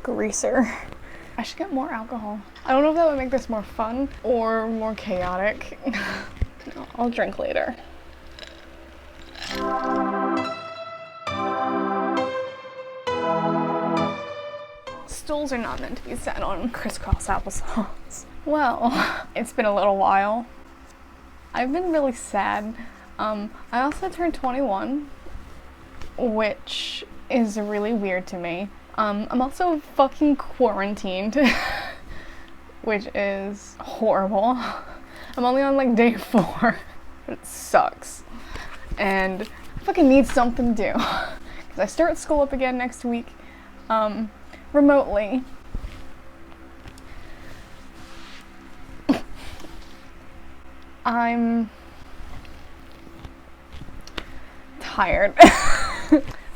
greaser. I should get more alcohol. I don't know if that would make this more fun or more chaotic. I'll drink later. Stools are not meant to be sat on crisscross applesauce. Well, it's been a little while. I've been really sad. I also turned 21, which is really weird to me. I'm also fucking quarantined, which is horrible. I'm only on like day 4, but it sucks. And I fucking need something to do, because I start school up again next week, remotely. I'm tired.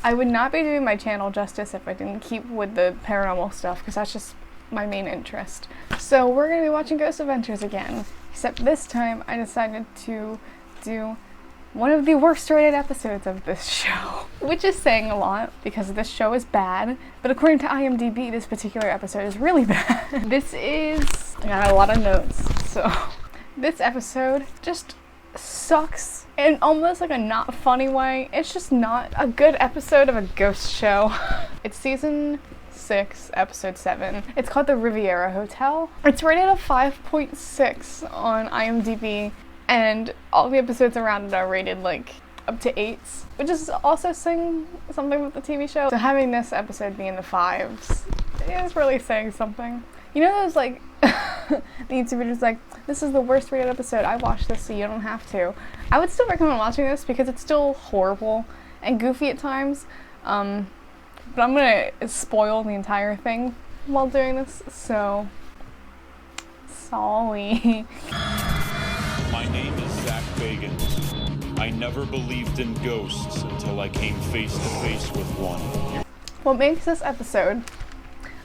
I would not be doing my channel justice if I didn't keep with the paranormal stuff, because that's just my main interest. So we're going to be watching Ghost Adventures again, except this time I decided to do one of the worst rated episodes of this show, which is saying a lot because this show is bad, but according to IMDb, this particular episode is really bad. I got a lot of notes, so this episode just sucks in almost like a not funny way. It's just not a good episode of a ghost show. It's season 6, episode 7. It's called The Riviera Hotel. It's rated a 5.6 on IMDb, and all the episodes around it are rated like up to 8s, which is also saying something with the TV show. So having this episode be in the 5s is really saying something. You know those like the YouTube videos like, this is the worst rated episode, I watched this so you don't have to. I would still recommend watching this because it's still horrible and goofy at times, but I'm gonna spoil the entire thing while doing this, so sorry. My name is Zach Bagans. I never believed in ghosts until I came face to face with one. What makes this episode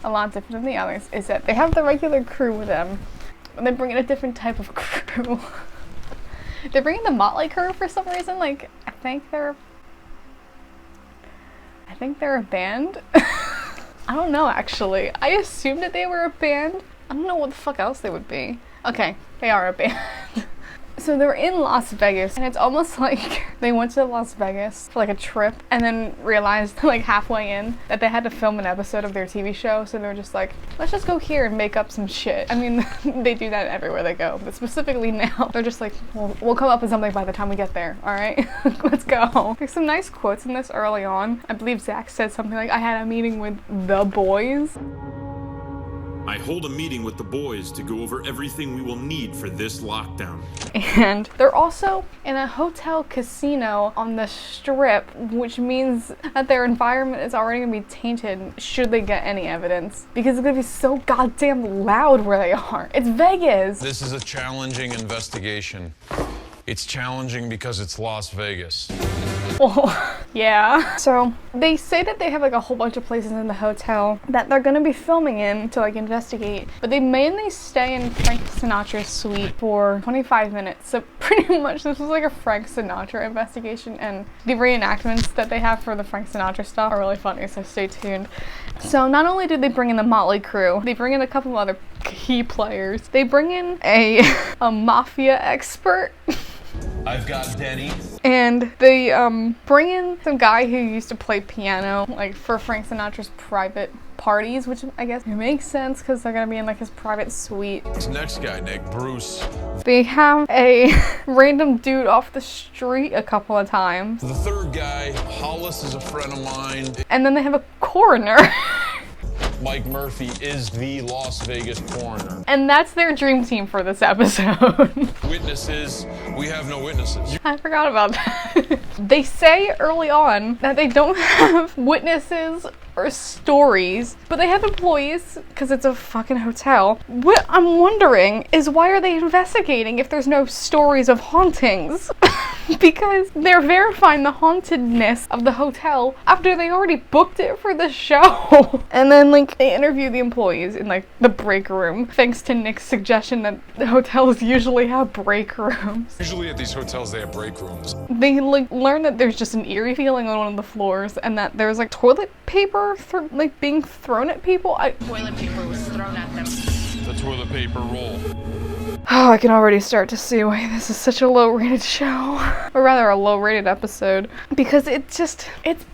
a lot different than the others is that they have the regular crew with them, and they bring in a different type of crew. They bring in the Motley crew for some reason. Like, I think they're a band. I don't know, actually. I assumed that they were a band. I don't know what the fuck else they would be. Okay, they are a band. So they're in Las Vegas, and it's almost like they went to Las Vegas for like a trip and then realized like halfway in that they had to film an episode of their TV show, so they were just like, let's just go here and make up some shit. I mean, they do that everywhere they go, but specifically now, they're just like, well, we'll come up with something by the time we get there, alright? Let's go. There's some nice quotes in this early on. I believe Zach said something like, I had a meeting with the boys. I hold a meeting with the boys to go over everything we will need for this lockdown. And they're also in a hotel casino on the Strip, which means that their environment is already gonna be tainted should they get any evidence, because it's gonna be so goddamn loud where they are. It's Vegas. This is a challenging investigation. It's challenging because it's Las Vegas. Well, yeah. So they say that they have like a whole bunch of places in the hotel that they're gonna be filming in to like investigate, but they mainly stay in Frank Sinatra's suite for 25 minutes. So pretty much this was like a Frank Sinatra investigation, and the reenactments that they have for the Frank Sinatra stuff are really funny, so stay tuned. So not only did they bring in the Motley crew, they bring in a couple of other key players. They bring in a mafia expert. I've got Denny. And they bring in some guy who used to play piano like for Frank Sinatra's private parties, which I guess makes sense because they're gonna be in like his private suite. This next guy, Nick, Bruce. They have a random dude off the street a couple of times. The third guy, Hollis, is a friend of mine. And then they have a coroner. Mike Murphy is the Las Vegas coroner. And that's their dream team for this episode. Witnesses, we have no witnesses. I forgot about that. They say early on that they don't have witnesses or stories, but they have employees because it's a fucking hotel. What I'm wondering is, why are they investigating if there's no stories of hauntings? because they're verifying the hauntedness of the hotel after they already booked it for the show. And then like they interview the employees in like the break room, thanks to Nick's suggestion that the hotels usually have break rooms. Usually at these hotels they have break rooms. They like learn that there's just an eerie feeling on one of the floors and that there's like toilet paper like being thrown at people. Toilet paper was thrown at them. The toilet paper roll. Oh, I can already start to see why this is such a low-rated show. Or rather, a low-rated episode. Because it's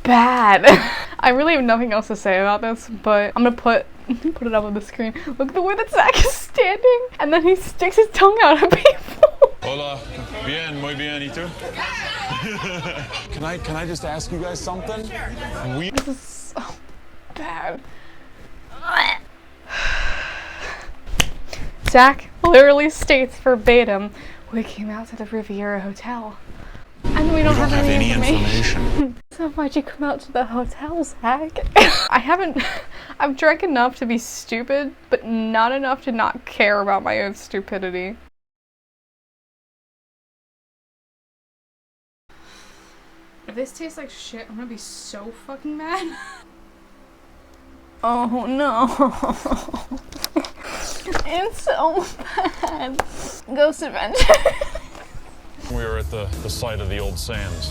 bad. I really have nothing else to say about this, but I'm gonna put it up on the screen. Look at the way that Zach is standing, and then he sticks his tongue out at people. Hola. Bien, muy bien, ¿y tú? Can I just ask you guys something? This is so bad. Zach literally states verbatim, we came out to the Riviera Hotel. And we don't have any information. So why'd you come out to the hotel, Zach? I've drank enough to be stupid, but not enough to not care about my own stupidity. If this tastes like shit, I'm gonna be so fucking mad. Oh no. It's so bad. Ghost Adventure. We are at the site of the old sands.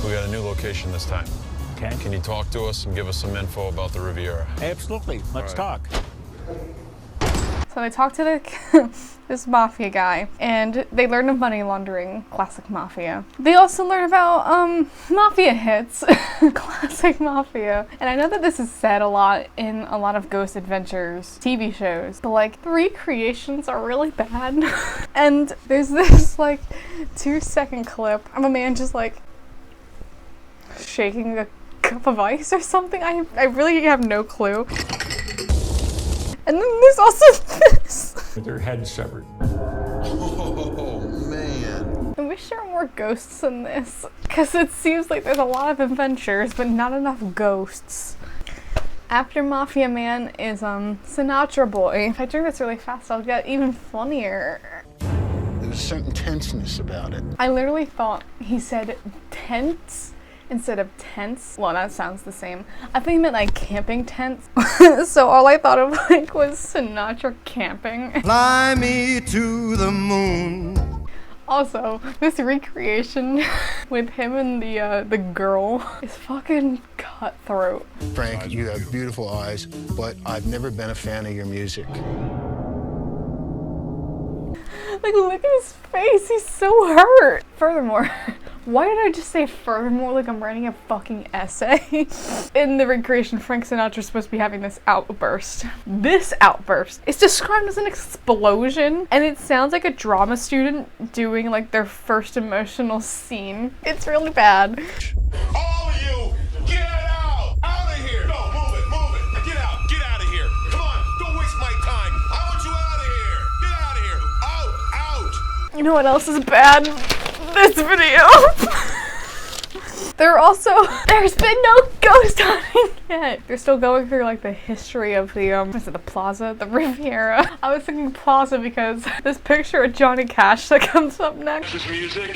We got a new location this time. Okay. Can you talk to us and give us some info about the Riviera? Absolutely. Let's talk. So they talk to this mafia guy, and they learn of money laundering, classic mafia. They also learn about mafia hits, classic mafia. And I know that this is said a lot in a lot of Ghost Adventures TV shows, but like the recreations are really bad. And there's this like 2-second clip of a man just like shaking a cup of ice or something. I really have no clue. And then there's also this. With their head severed. Oh, man. I wish there were more ghosts in this, because it seems like there's a lot of adventures, but not enough ghosts. After Mafia Man is Sinatra Boy. If I drink this really fast, I'll get even funnier. There's a certain tenseness about it. I literally thought he said tense instead of tents. Well, that sounds the same. I think he meant like camping tents. So all I thought of like was Sinatra camping. Fly me to the moon. Also, this recreation with him and the girl is fucking cutthroat. Frank, you have beautiful eyes, but I've never been a fan of your music. Like, look at his face, he's so hurt. Furthermore, why did I just say furthermore like I'm writing a fucking essay? In the recreation, Frank Sinatra's supposed to be having this outburst. This outburst is described as an explosion, and it sounds like a drama student doing like their first emotional scene. It's really bad. All of you, get out! Out of here! No, move it! Get out of here! Come on, don't waste my time! I want you out of here! Get out of here! Out! You know what else is bad? This video. There's been no ghost hunting yet. They're still going through like the history of the the plaza, the Riviera. I was thinking plaza because this picture of Johnny Cash that comes up next. This music?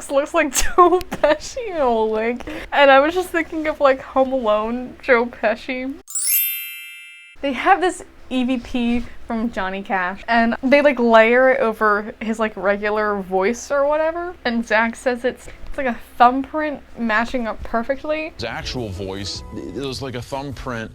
Looks like Joe Pesci in a wig. And I was just thinking of like Home Alone, Joe Pesci. They have this EVP from Johnny Cash, and they like layer it over his like regular voice or whatever, and Zach says it's like a thumbprint matching up perfectly. His actual voice, it was like a thumbprint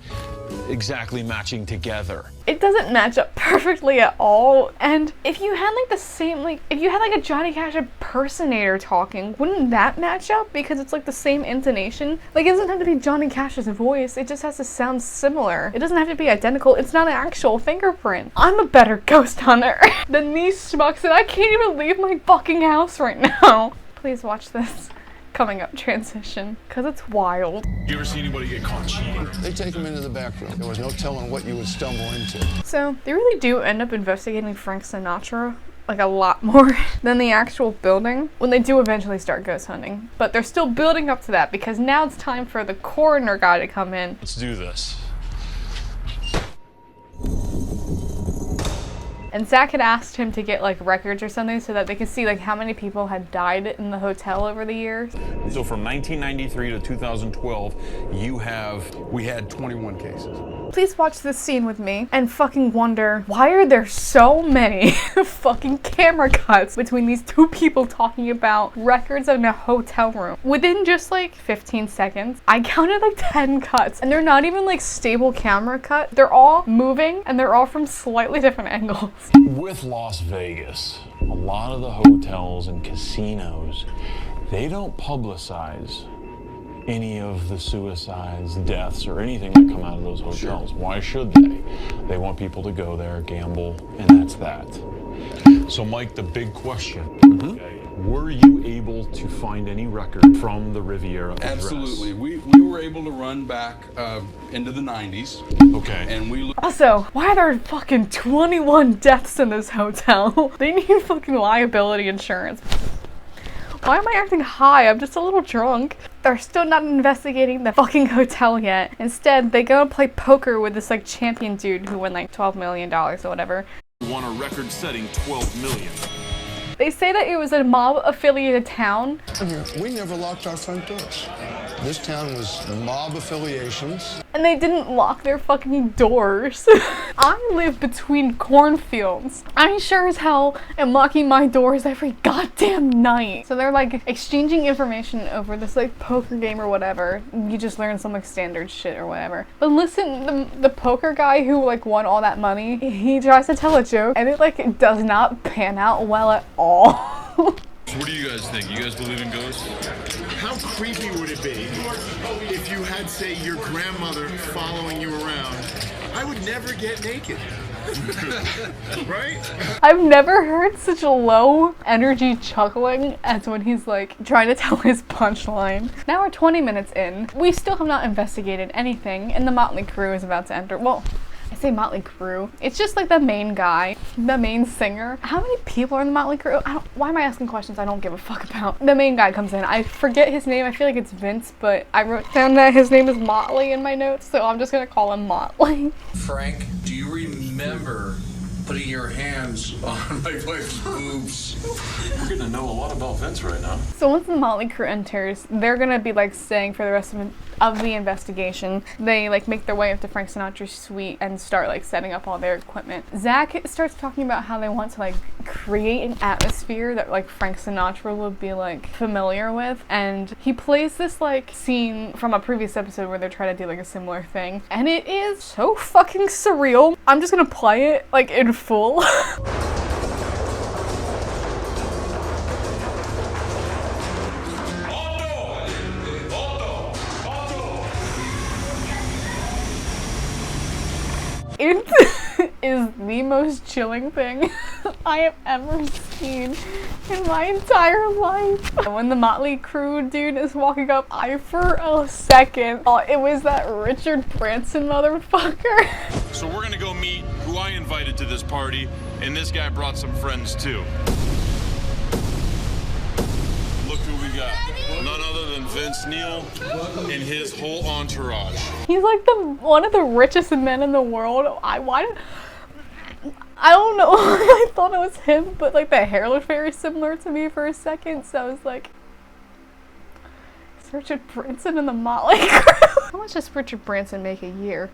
exactly matching together. It doesn't match up perfectly at all, and if you had like the same, like if you had like a Johnny Cash impersonator talking, wouldn't that match up? Because it's like the same intonation. Like it doesn't have to be Johnny Cash's voice, it just has to sound similar. It doesn't have to be identical, it's not an actual fingerprint. I'm a better ghost hunter than these schmucks, and I can't even leave my fucking house right now. Please watch this coming up transition, because it's wild. You ever see anybody get caught cheating? They take him into the back room. There was no telling what you would stumble into. So they really do end up investigating Frank Sinatra like a lot more than the actual building when they do eventually start ghost hunting. But they're still building up to that because now it's time for the coroner guy to come in. Let's do this. And Zach had asked him to get like records or something so that they could see like how many people had died in the hotel over the years. So from 1993 to 2012, we had 21 cases. Please watch this scene with me and fucking wonder, why are there so many fucking camera cuts between these two people talking about records in a hotel room? Within just like 15 seconds, I counted like 10 cuts, and they're not even like stable camera cut. They're all moving and they're all from slightly different angles. With Las Vegas, a lot of the hotels and casinos, they don't publicize any of the suicides, deaths, or anything that come out of those hotels. Why should they? They want people to go there, gamble, and that's that. So Mike, the big question, okay, were you able to find any record from the Riviera address? Absolutely. We were able to run back into the 90s. Okay. And we Also, why are there fucking 21 deaths in this hotel? They need fucking liability insurance. Why am I acting high? I'm just a little drunk. They're still not investigating the fucking hotel yet. Instead, they go and play poker with this like champion dude who won like $12 million or whatever. Won a record-setting $12 million. They say that it was a mob-affiliated town. We never locked our front doors. This town was mob affiliations. And they didn't lock their fucking doors. I live between cornfields. I sure as hell am locking my doors every goddamn night. So they're like exchanging information over this like poker game or whatever. You just learn some like standard shit or whatever. But listen, the poker guy who like won all that money, he tries to tell a joke and it like does not pan out well at all. So what do you guys think? You guys believe in ghosts? How creepy would it be if you had, say, your grandmother following you around? I would never get naked. Right? I've never heard such a low energy chuckling as when he's like trying to tell his punchline. Now we're 20 minutes in. We still have not investigated anything, and the Motley Crew is about to enter. Well, I say Motley Crew. It's just like the main guy, the main singer. How many people are in the Motley Crew? Why am I asking questions I don't give a fuck about? The main guy comes in. I forget his name. I feel like it's Vince, but I wrote down that his name is Motley in my notes, so I'm just gonna call him Motley. Frank, do you remember putting your hands on my wife's boobs? We're getting to know a lot about Vince right now. So once the Motley Crew enters, they're gonna be like staying for the rest of the investigation. They like make their way up to Frank Sinatra's suite and start like setting up all their equipment. Zach starts talking about how they want to like create an atmosphere that like Frank Sinatra would be like familiar with, and he plays this like scene from a previous episode where they're trying to do like a similar thing, and it is so fucking surreal. I'm just gonna play it like in full. It is the most chilling thing I have ever seen in my entire life. When the Motley Crew dude is walking up, I for a second thought it was that Richard Branson motherfucker. So we're gonna go meet who I invited to this party, and this guy brought some friends too. Look who we got. None other than Vince Neil and his whole entourage. He's like one of the richest men in the world. I don't know. I thought it was him, but like the hair looked very similar to me for a second, so I was like, is Richard Branson in the Motley Crew? How much does Richard Branson make a year?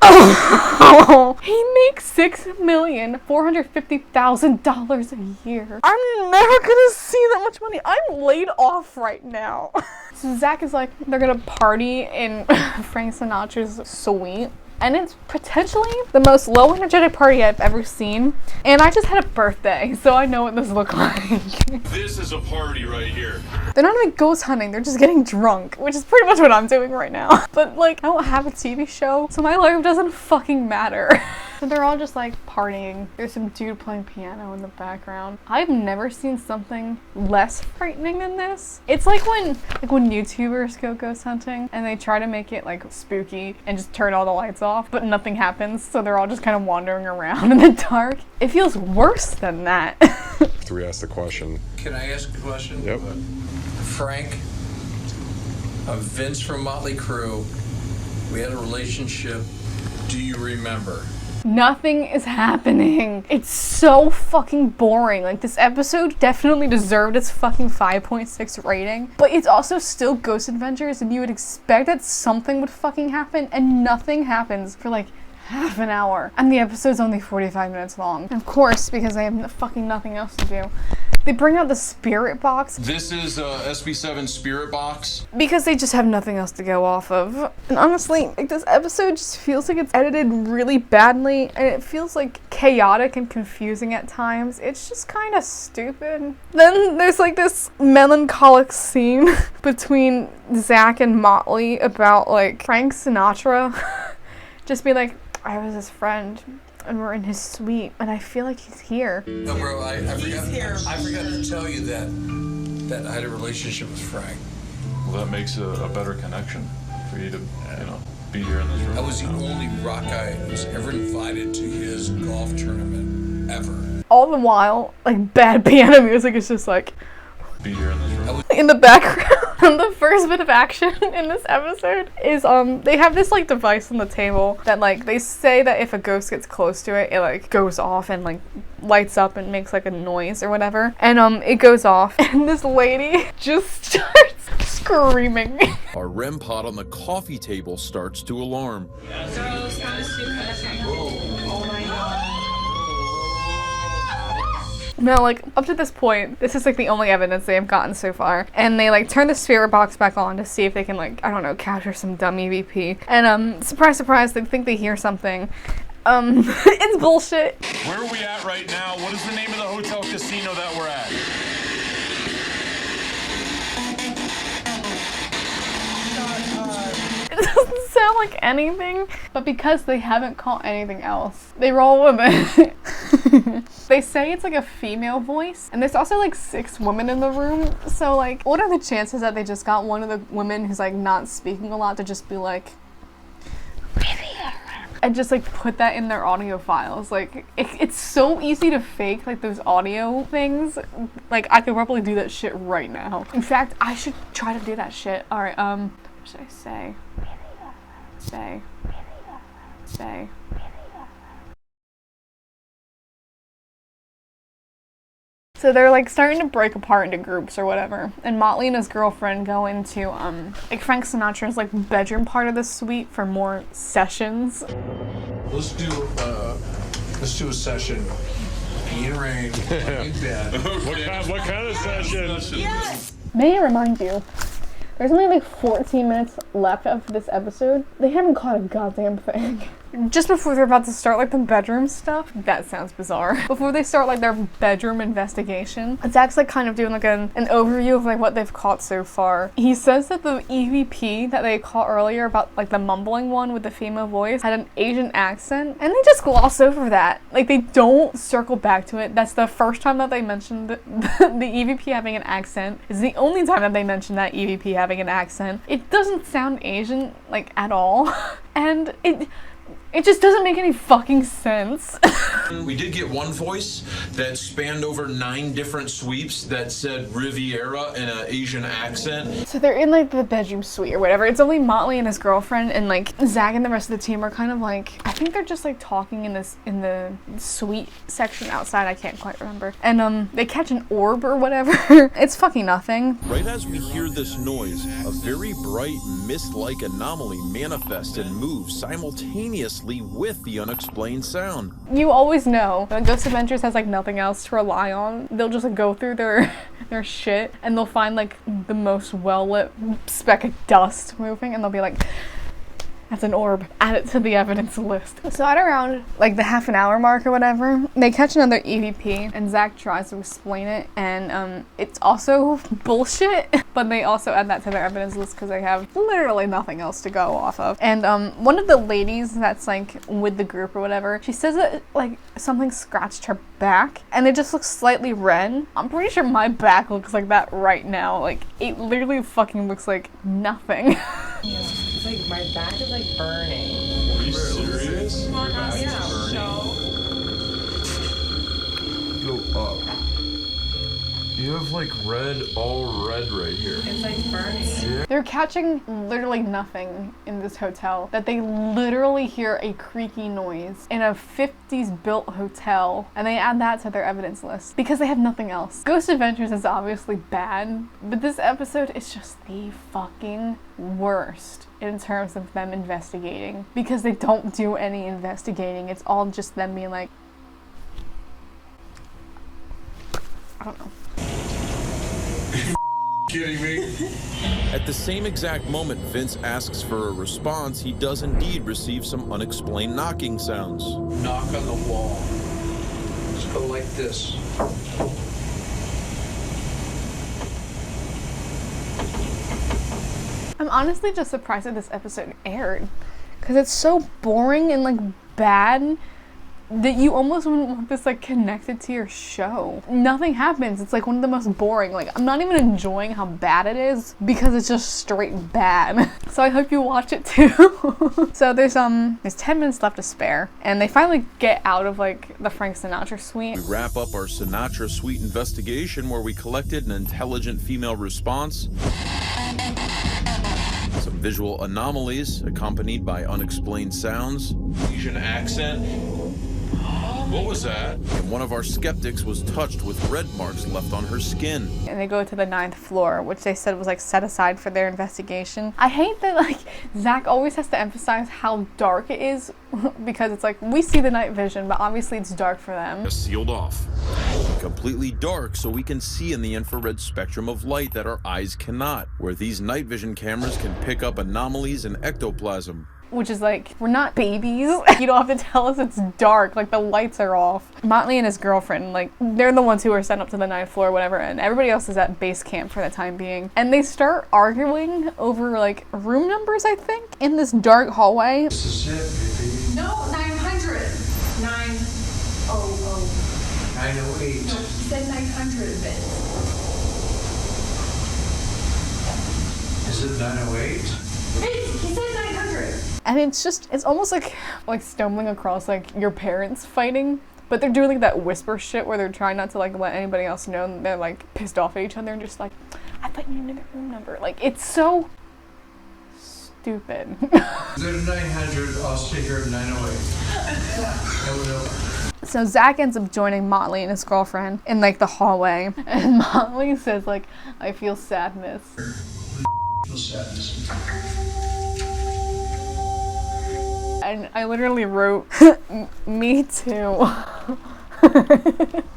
Oh, he makes $6,450,000 a year. I'm never gonna see that much money. I'm laid off right now. So Zach is like, they're gonna party in Frank Sinatra's suite. And it's potentially the most low energetic party I've ever seen. And I just had a birthday, so I know what this looks like. This is a party right here. They're not even ghost hunting, they're just getting drunk, which is pretty much what I'm doing right now. But like, I don't have a TV show, so my life doesn't fucking matter. So they're all just like partying. There's some dude playing piano in the background. I've never seen something less frightening than this. It's like when YouTubers go ghost hunting and they try to make it like spooky and just turn all the lights off, but nothing happens, so they're all just kind of wandering around in the dark. It feels worse than that. After we ask the question. Can I ask a question? Yep. Frank, Vince from Motley Crue, we had a relationship. Do you remember? Nothing is happening. It's so fucking boring. Like, this episode definitely deserved its fucking 5.6 rating, but it's also still Ghost Adventures, and you would expect that something would fucking happen, and nothing happens for like half an hour. And the episode's only 45 minutes long. And of course, because I have fucking nothing else to do, they bring out the spirit box. This is SB7 Spirit Box. Because they just have nothing else to go off of. And honestly, like, this episode just feels like it's edited really badly, and it feels like chaotic and confusing at times. It's just kind of stupid. Then there's like this melancholic scene between Zach and Motley about like Frank Sinatra. Just be like, I was his friend, and we're in his suite, and I feel like he's here. No, bro, I forgot to tell you that I had a relationship with Frank. Well, that makes a better connection for you to, be here in this room. I was the only rock guy who was ever invited to his golf tournament, ever. All the while, like, bad piano music is just like Be here in this room. in the background. The first bit of action in this episode is they have this like device on the table that like they say that if a ghost gets close to it, it like goes off and like lights up and makes like a noise or whatever. And it goes off and this lady just starts screaming. Our REM pod on the coffee table starts to alarm. Now, like, up to this point, this is, like, the only evidence they have gotten so far. And they, like, turn the spirit box back on to see if they can, like, I don't know, capture some dumb EVP. And, surprise, surprise, they think they hear something. It's bullshit. Where are we at right now? What is the name of the hotel casino that we're at? It doesn't sound like anything, but because they haven't caught anything else, they roll with it. They say it's like a female voice, and there's also like 6 women in the room, so like, what are the chances that they just got one of the women who's like not speaking a lot to just be like, and just like put that in their audio files? Like, it's so easy to fake like those audio things. Like, I could probably do that shit right now. In fact, I should try to do that shit. Alright, what should I say? Say. So they're like starting to break apart into groups or whatever, and Motley and his girlfriend go into like Frank Sinatra's like bedroom part of the suite for more sessions. Let's do a session. Heat and rain, in bed. What kind of session? Yes! May I remind you, there's only like 14 minutes left of this episode. They haven't caught a goddamn thing. Just before they're about to start like the bedroom stuff, that sounds bizarre. Before they start like their bedroom investigation, Zach's like kind of doing like an overview of like what they've caught so far. He says that the EVP that they caught earlier about like the mumbling one with the female voice had an Asian accent, and they just gloss over that. Like, they don't circle back to it. That's the first time that they mentioned the EVP having an accent. It's the only time that they mentioned that EVP having an accent. It doesn't sound Asian like at all. And it just doesn't make any fucking sense. We did get one voice that spanned over 9 different sweeps that said Riviera in an Asian accent. So they're in like the bedroom suite or whatever. It's only Motley and his girlfriend, and like Zach and the rest of the team are kind of like, I think they're just like talking in the suite section outside. I can't quite remember. And they catch an orb or whatever. It's fucking nothing. Right as we hear this noise, a very bright mist-like anomaly manifests and moves simultaneously with the unexplained sound. You always know when Ghost Adventures has like nothing else to rely on. They'll just like go through their shit and they'll find like the most well-lit speck of dust moving, and they'll be like, that's an orb. Add it to the evidence list. So at around like the half an hour mark or whatever, they catch another EVP, and Zach tries to explain it, and it's also bullshit. But they also add that to their evidence list because they have literally nothing else to go off of. And one of the ladies that's like with the group or whatever, she says that like something scratched her back, and it just looks slightly red. I'm pretty sure my back looks like that right now. Like, it literally fucking looks like nothing. It's like my back is like burning. Are you serious? Go up. You have like all red right here. It's like burning. They're catching literally nothing in this hotel, that they literally hear a creaky noise in a 50s built hotel, and they add that to their evidence list because they have nothing else. Ghost Adventures is obviously bad, but this episode is just the fucking worst in terms of them investigating, because they don't do any investigating. It's all just them being like, I don't know. Kidding me? At the same exact moment Vince asks for a response, he does indeed receive some unexplained knocking sounds. Knock on the wall. Just go like this. I'm honestly just surprised that this episode aired, because it's so boring and like bad that you almost wouldn't want this like connected to your show. Nothing happens. It's like one of the most boring. Like, I'm not even enjoying how bad it is because it's just straight bad. So I hope you watch it too. So there's 10 minutes left to spare, and they finally get out of like the Frank Sinatra suite. We wrap up our Sinatra suite investigation where we collected an intelligent female response, some visual anomalies accompanied by unexplained sounds, Asian accent. What was that? and one of our skeptics was touched with red marks left on her skin. And they go to the 9th floor, which they said was like set aside for their investigation. I hate that like Zach always has to emphasize how dark it is because it's like we see the night vision, but obviously it's dark for them. Sealed off. Completely dark so we can see in the infrared spectrum of light that our eyes cannot, where these night vision cameras can pick up anomalies in ectoplasm. Which is like, we're not babies. You don't have to tell us it's dark, like the lights are off. Motley and his girlfriend, like, they're the ones who are sent up to the 9th floor or whatever, and everybody else is at base camp for the time being. And they start arguing over like room numbers, I think, in this dark hallway. This is it, baby. No, 900. 900. 908. He said 900 of it. Is it 908? He said 900. And it's almost like stumbling across like your parents fighting, but they're doing like that whisper shit where they're trying not to like let anybody else know, and they're like pissed off at each other and just like, I thought you knew the room number. Like, it's so stupid. Is it 900? I'll stay here at 908. No. So Zach ends up joining Motley and his girlfriend in like the hallway, and Motley says like, I feel sadness. Feel sadness. And I literally wrote, me too.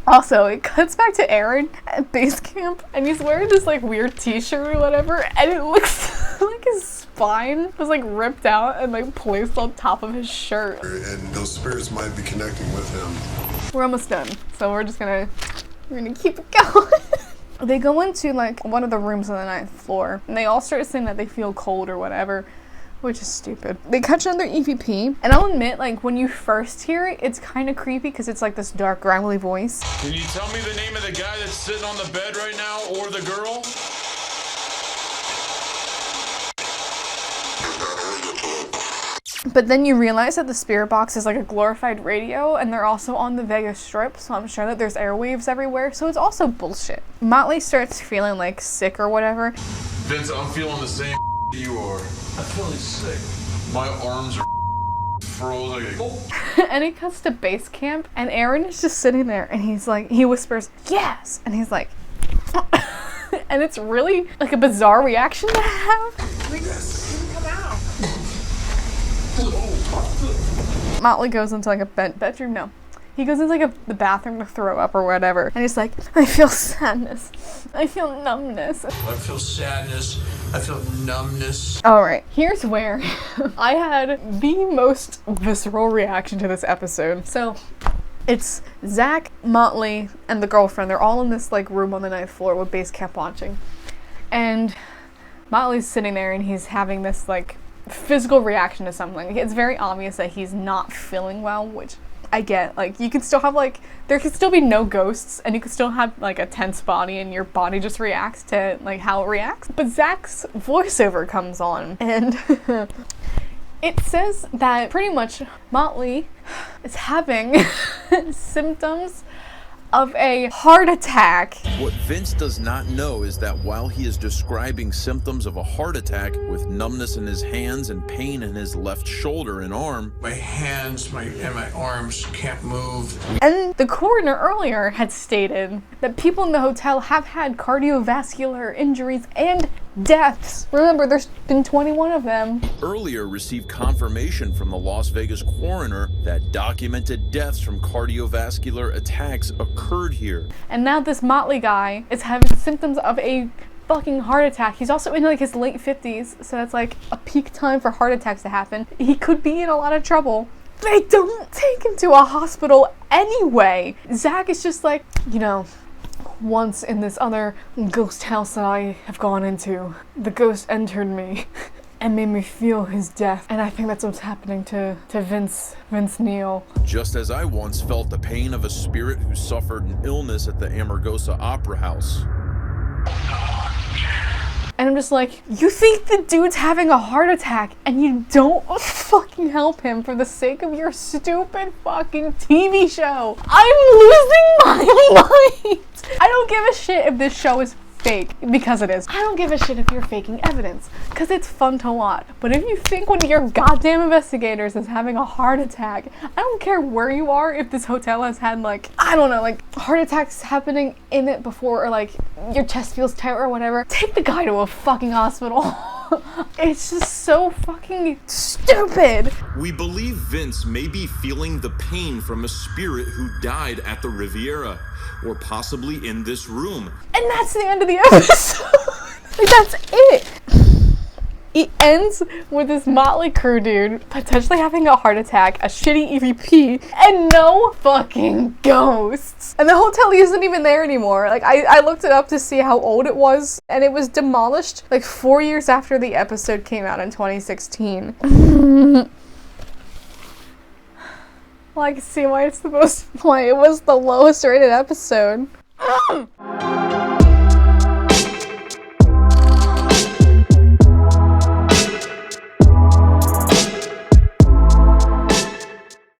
Also, it cuts back to Aaron at base camp, and he's wearing this like weird t-shirt or whatever, and it looks like his spine was like ripped out and like placed on top of his shirt. And those spirits might be connecting with him. We're almost done, so we're gonna keep it going. They go into like one of the rooms on the 9th floor, and they all start saying that they feel cold or whatever, which is stupid. They catch on their EVP, and I'll admit, like, when you first hear it, it's kind of creepy because it's like this dark, gravelly voice. Can you tell me the name of the guy that's sitting on the bed right now, or the girl? But then you realize that the spirit box is like a glorified radio, and they're also on the Vegas Strip, so I'm sure that there's airwaves everywhere, so it's also bullshit. Motley starts feeling like sick or whatever. Vince, I'm feeling the same you are. I'm feeling sick. My arms are frozen. And it cuts to base camp, and Aaron is just sitting there, and he's like, he whispers, yes! And he's like, and it's really like a bizarre reaction to have. Come out. Motley goes into like a bedroom, no. He goes into like the bathroom to throw up or whatever, and he's like, I feel sadness. I feel numbness. I feel sadness. I feel numbness. Alright, here's where I had the most visceral reaction to this episode. So, it's Zach, Motley, and the girlfriend. They're all in this like room on the 9th floor with base camp watching. And Motley's sitting there and he's having this like physical reaction to something. It's very obvious that he's not feeling well, which I get. Like, you can still have like, there could still be no ghosts, and you could still have like a tense body, and your body just reacts to like how it reacts. But Zach's voiceover comes on, and it says that pretty much Motley is having symptoms of a heart attack. What Vince does not know is that while he is describing symptoms of a heart attack with numbness in his hands and pain in his left shoulder and arm, My hands and my arms can't move. And the coroner earlier had stated that people in the hotel have had cardiovascular injuries and deaths. Remember, there's been 21 of them. earlier received confirmation from the Las Vegas coroner that documented deaths from cardiovascular attacks occurred here. And now this motley guy is having symptoms of a fucking heart attack. He's also in like his late 50s, so that's like a peak time for heart attacks to happen. He could be in a lot of trouble. They don't take him to a hospital anyway. Zach is just like, you know, once in this other ghost house that I have gone into, the ghost entered me and made me feel his death. And I think that's what's happening to Vince Neil. Just as I once felt the pain of a spirit who suffered an illness at the Amargosa Opera House. And I'm just like, you think the dude's having a heart attack and you don't fucking help him for the sake of your stupid fucking TV show. I'm losing my mind. I don't give a shit if this show is fake, because it is. I don't give a shit if you're faking evidence, because it's fun to watch. But if you think one of your goddamn investigators is having a heart attack, I don't care where you are, if this hotel has had like, I don't know, like heart attacks happening in it before, or like your chest feels tight or whatever, take the guy to a fucking hospital. It's just so fucking stupid. We believe Vince may be feeling the pain from a spirit who died at the Riviera, or possibly in this room. And that's the end of the episode. Like, that's it. It ends with this motley crew dude potentially having a heart attack, a shitty EVP, and no fucking ghosts. And the hotel isn't even there anymore. Like, I looked it up to see how old it was, and it was demolished like 4 years after the episode came out in 2016. Well, I can see why it was the lowest rated episode.